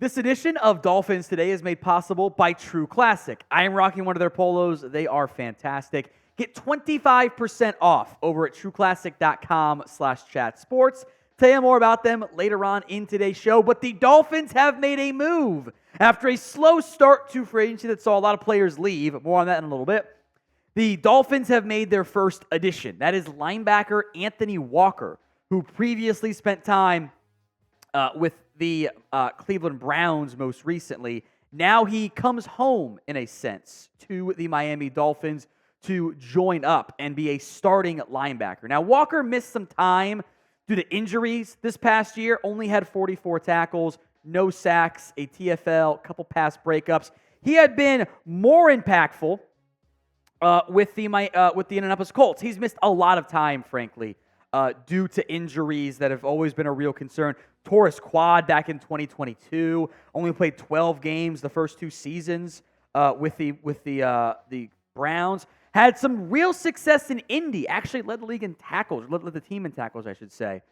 This edition of Dolphins Today is made possible by True Classic. I am rocking one of their polos. They are fantastic. Get 25% off over at trueclassic.com/chatsports. Tell you more about them later on in today's show. But the Dolphins have made a move. After a slow start to free agency that saw a lot of players leave, more on that in a little bit, the Dolphins have made their first addition. That is linebacker Anthony Walker, who previously spent time with the Cleveland Browns most recently. Now he comes home, in a sense, to the Miami Dolphins to join up and be a starting linebacker. Now, Walker missed some time due to injuries this past year, only had 44 tackles, no sacks, a TFL, a couple pass breakups. He had been more impactful with the Indianapolis Colts. He's missed a lot of time, frankly, due to injuries that have always been a real concern. Tore his quad back in 2022. Only played 12 games the first two seasons with the Browns. Had some real success in Indy. Actually led the league in tackles, led the team in tackles, I should say.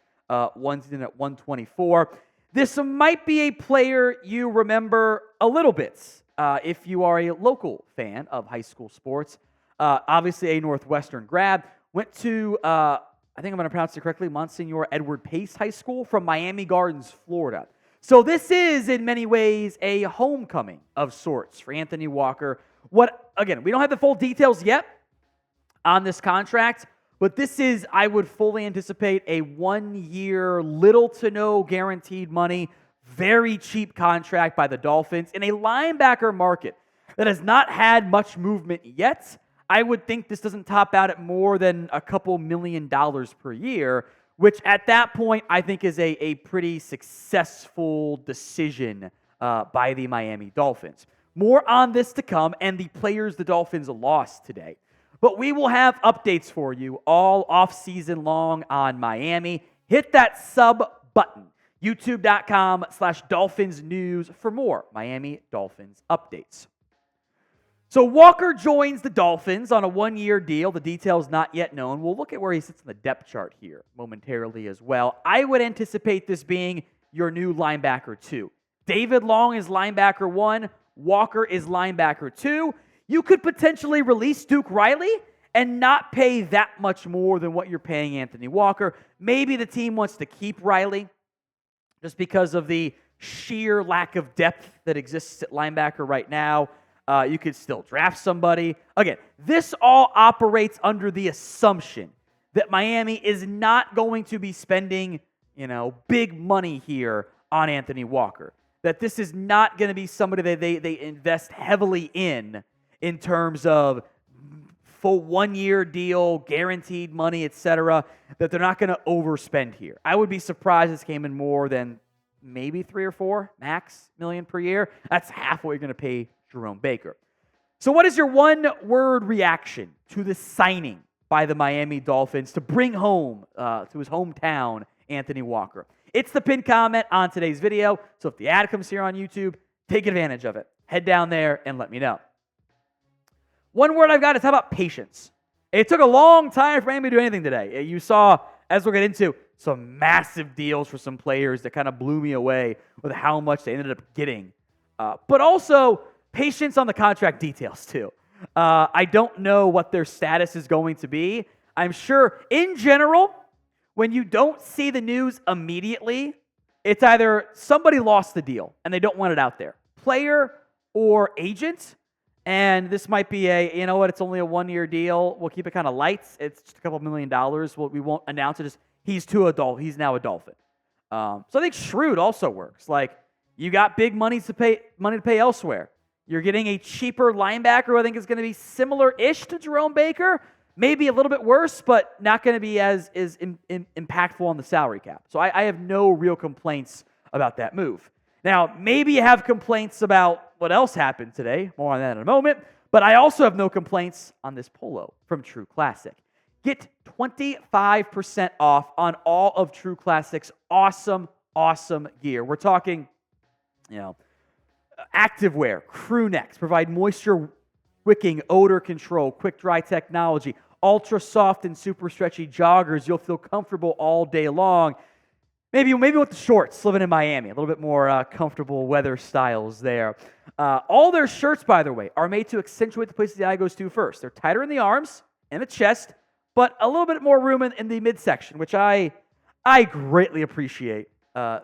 One season at 124. This might be a player you remember a little bit if you are a local fan of high school sports. Obviously a Northwestern grad. Went to, I think I'm going to pronounce it correctly, Monsignor Edward Pace High School from Miami Gardens, Florida. So this is, in many ways, a homecoming of sorts for Anthony Walker. Again, we don't have the full details yet on this contract, but this is, I would fully anticipate, a 1 year, little to no guaranteed money, very cheap contract by the Dolphins in a linebacker market that has not had much movement yet. I would think this doesn't top out at more than a couple $1 million per year, which at that point I think is a pretty successful decision by the Miami Dolphins. More on this to come and the players the Dolphins lost today. But we will have updates for you all off-season long on Miami. Hit that sub button, youtube.com/Dolphins News for more Miami Dolphins updates. So Walker joins the Dolphins on a 1 year deal. The details not yet known. We'll look at where he sits in the depth chart here momentarily as well. I would anticipate this being your new linebacker 2. David Long is linebacker 1. Walker is linebacker 2. You could potentially release Duke Riley and not pay that much more than what you're paying Anthony Walker. Maybe the team wants to keep Riley just because of the sheer lack of depth that exists at linebacker right now. You could still draft somebody. Again, this all operates under the assumption that Miami is not going to be spending, big money here on Anthony Walker. That this is not going to be somebody that they invest heavily in terms of full 1 year deal, guaranteed money, etc., that they're not going to overspend here. I would be surprised if this came in more than maybe 3 or 4 max million per year. That's half what you're going to pay Jerome Baker. So what is your one-word reaction to the signing by the Miami Dolphins to bring home to his hometown Anthony Walker? It's the pinned comment on today's video. So if the ad comes here on YouTube, take advantage of it. Head down there and let me know. One word I've got is how about patience? It took a long time for Miami to do anything today. You saw, as we'll get into, some massive deals for some players that kind of blew me away with how much they ended up getting. But also patience on the contract details too. I don't know what their status is going to be. I'm sure in general, when you don't see the news immediately, it's either somebody lost the deal and they don't want it out there, player or agent. And this might be it's only a 1 year deal. We'll keep it kind of light. It's just a couple $1 million. We won't announce it. He's he's now a Dolphin. So I think shrewd also works. Like, you got big money to pay elsewhere. You're getting a cheaper linebacker who I think is going to be similar-ish to Jerome Baker. Maybe a little bit worse, but not going to be as impactful on the salary cap. So I have no real complaints about that move. Now, maybe you have complaints about what else happened today. More on that in a moment. But I also have no complaints on this polo from True Classic. Get 25% off on all of True Classic's awesome, awesome gear. We're talking, activewear, crew necks, provide moisture wicking, odor control, quick dry technology, ultra soft and super stretchy joggers. You'll feel comfortable all day long. Maybe with the shorts, living in Miami, a little bit more comfortable weather styles there. All their shirts, by the way, are made to accentuate the places the eye goes to first. They're tighter in the arms and the chest, but a little bit more room in the midsection, which I greatly appreciate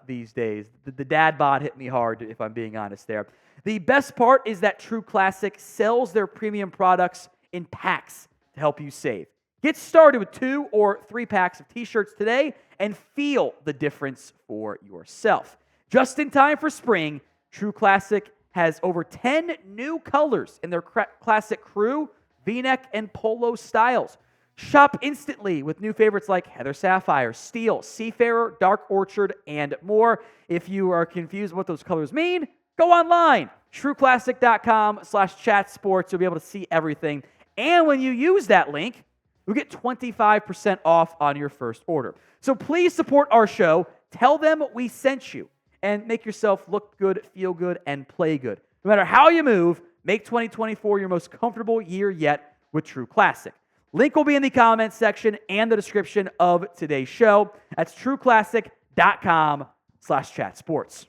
these days. The dad bod hit me hard, if I'm being honest there. The best part is that True Classic sells their premium products in packs to help you save. Get started with 2 or 3 packs of t-shirts today and feel the difference for yourself. Just in time for spring, True Classic has over 10 new colors in their classic crew, V-neck, and polo styles. Shop instantly with new favorites like Heather Sapphire, Steel, Seafarer, Dark Orchard, and more. If you are confused what those colors mean, go online, trueclassic.com/chatsports. You'll be able to see everything. And when you use that link, you'll get 25% off on your first order. So please support our show. Tell them we sent you. And make yourself look good, feel good, and play good. No matter how you move, make 2024 your most comfortable year yet with True Classic. Link will be in the comments section and the description of today's show. That's trueclassic.com/chatsports.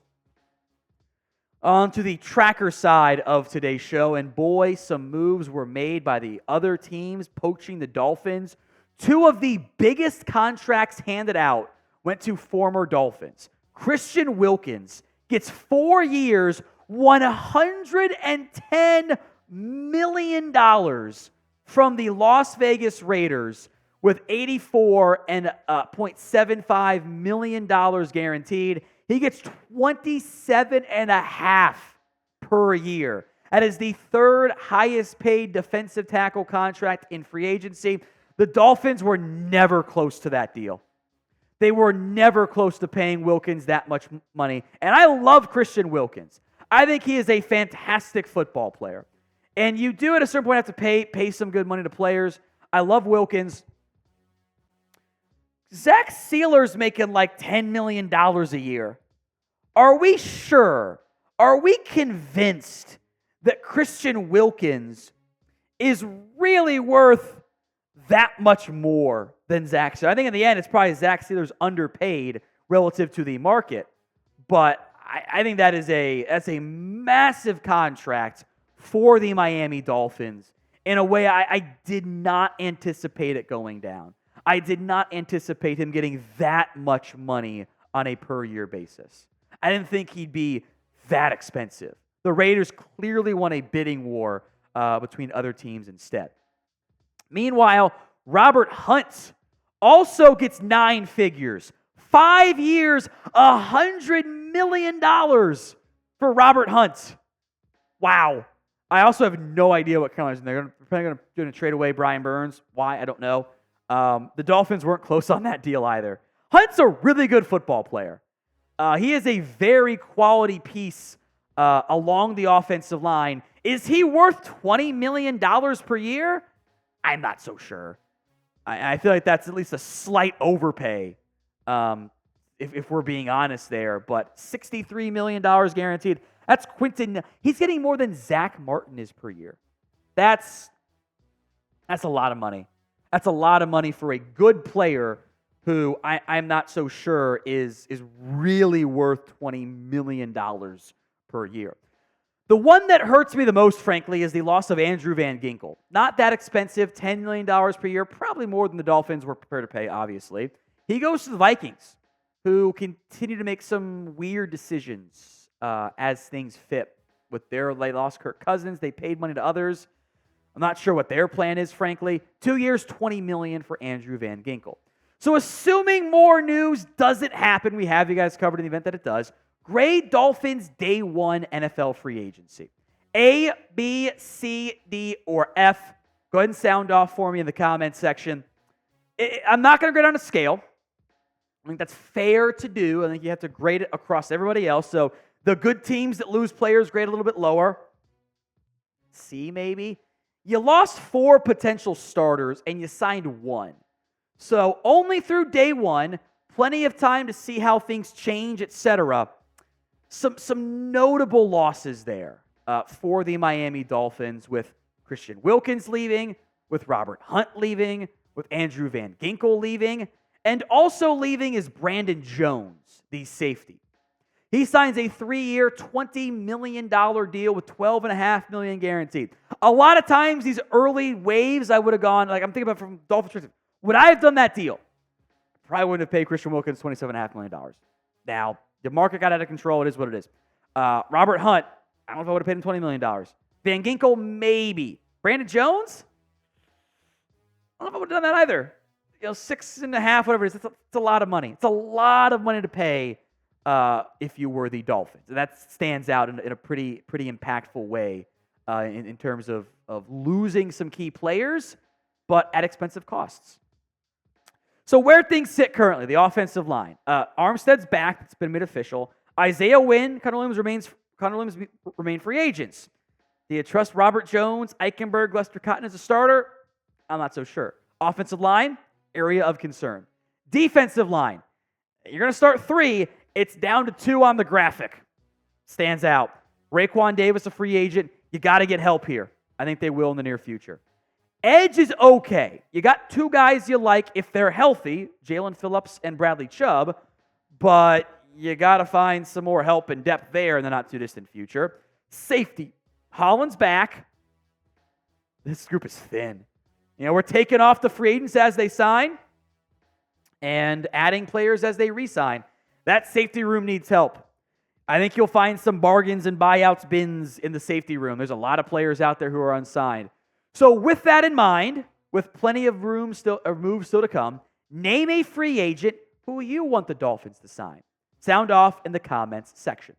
On to the tracker side of today's show, and boy, some moves were made by the other teams poaching the Dolphins. 2 of the biggest contracts handed out went to former Dolphins. Christian Wilkins gets 4 years, $110 million from the Las Vegas Raiders with $84.75 million guaranteed. He gets 27.5 per year. That is the 3rd highest paid defensive tackle contract in free agency. The Dolphins were never close to that deal. They were never close to paying Wilkins that much money. And I love Christian Wilkins. I think he is a fantastic football player. And you do at a certain point have to pay some good money to players. I love Wilkins. Zach Sealer's making like $10 million a year. Are we sure? Are we convinced that Christian Wilkins is really worth that much more than Zach Sealer? I think in the end, it's probably Zach Sealer's underpaid relative to the market. But I think that's a massive contract for the Miami Dolphins in a way I did not anticipate it going down. I did not anticipate him getting that much money on a per-year basis. I didn't think he'd be that expensive. The Raiders clearly won a bidding war between other teams instead. Meanwhile, Robert Hunt also gets 9 figures. 5 years, $100 million for Robert Hunt. Wow. I also have no idea what Carolina's in there. They're probably going to trade away Brian Burns. Why? I don't know. The Dolphins weren't close on that deal either. Hunt's a really good football player. He is a very quality piece along the offensive line. Is he worth $20 million per year? I'm not so sure. I feel like that's at least a slight overpay, if we're being honest there. But $63 million guaranteed. That's Quentin. He's getting more than Zach Martin is per year. That's a lot of money. That's a lot of money for a good player who I'm not so sure is really worth $20 million per year. The one that hurts me the most, frankly, is the loss of Andrew Van Ginkel. Not that expensive, $10 million per year, probably more than the Dolphins were prepared to pay, obviously. He goes to the Vikings, who continue to make some weird decisions as things fit. They lost Kirk Cousins, they paid money to others. I'm not sure what their plan is, frankly. 2 years, $20 million for Andrew Van Ginkel. So assuming more news doesn't happen, we have you guys covered in the event that it does. Grade Dolphins Day 1 NFL free agency. A, B, C, D, or F. Go ahead and sound off for me in the comments section. I'm not going to grade on a scale. I think that's fair to do. I think you have to grade it across everybody else. So the good teams that lose players grade a little bit lower. C, maybe. You lost 4 potential starters and you signed 1. So only through day 1, plenty of time to see how things change, etc. Some notable losses there for the Miami Dolphins, with Christian Wilkins leaving, with Robert Hunt leaving, with Andrew Van Ginkel leaving, and also leaving is Brandon Jones. the safety. He signs a 3-year, $20 million deal with $12.5 million guaranteed. A lot of times, these early waves, I would have gone, like I'm thinking about from Dolphins perspective, would I have done that deal? Probably wouldn't have paid Christian Wilkins $27.5 million. Now, the market got out of control. It is what it is. Robert Hunt, I don't know if I would have paid him $20 million. Van Ginkel, maybe. Brandon Jones? I don't know if I would have done that either. 6.5, whatever it is. It's a lot of money. It's a lot of money to pay if you were the Dolphins. And that stands out in a pretty impactful way in terms of losing some key players, but at expensive costs. So where things sit currently, the offensive line. Armstead's back. It's been made official. Isaiah Wynn, Connor Williams remain free agents. Do you trust Robert Jones, Eichenberg, Lester Cotton as a starter? I'm not so sure. Offensive line, area of concern. Defensive line, you're going to start 3. It's down to 2 on the graphic. Stands out. Raekwon Davis, a free agent. You got to get help here. I think they will in the near future. Edge is okay. You got 2 guys you like if they're healthy, Jalen Phillips and Bradley Chubb, but you got to find some more help and depth there in the not-too-distant future. Safety. Holland's back. This group is thin. We're taking off the free agents as they sign and adding players as they re-sign. That safety room needs help. I think you'll find some bargains and buyouts bins in the safety room. There's a lot of players out there who are unsigned. So with that in mind, with plenty of moves still to come, name a free agent who you want the Dolphins to sign. Sound off in the comments section.